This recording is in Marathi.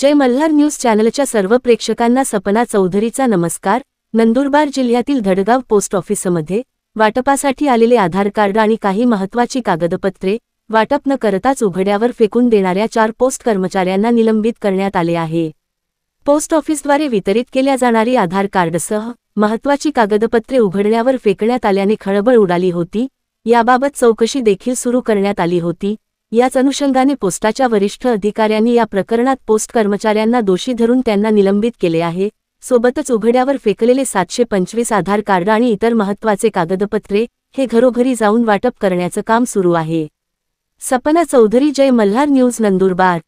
जय मल्हार न्यूज चॅनलच्या सर्व प्रेक्षकांना सपना चौधरीचा नमस्कार। नंदुरबार जिल्ह्यातील धडगाव पोस्ट ऑफिसमध्ये वाटपासाठी आलेले आधार कार्ड आणि काही महत्त्वाची कागदपत्रे वाटप न करताच उघड्यावर फेकून देणाऱ्या 4 पोस्ट कर्मचाऱ्यांना निलंबित करण्यात आले आहे। पोस्ट ऑफिसद्वारे वितरित केल्या जाणारी आधार कार्डसह महत्त्वाची कागदपत्रे उघड्यावर फेकण्यात आल्याने खळबळ उडाली होती। याबाबत चौकशी देखील सुरू करण्यात आली होती। याच अनुषंगाने पोस्टाच्या वरिष्ठ अधिकाऱ्यांनी या प्रकरणात पोस्ट कर्मचाऱ्यांना दोषी धरून त्यांना निलंबित केले आहे। सोबतच उघड्यावर फेकलेले 725 आधार कार्ड आणि इतर महत्त्वाचे कागदपत्रे हे घरोघरी जाऊन वाटप करण्याचं काम सुरू आहे। सपना चौधरी, जय मल्हार न्यूज, नंदुरबार।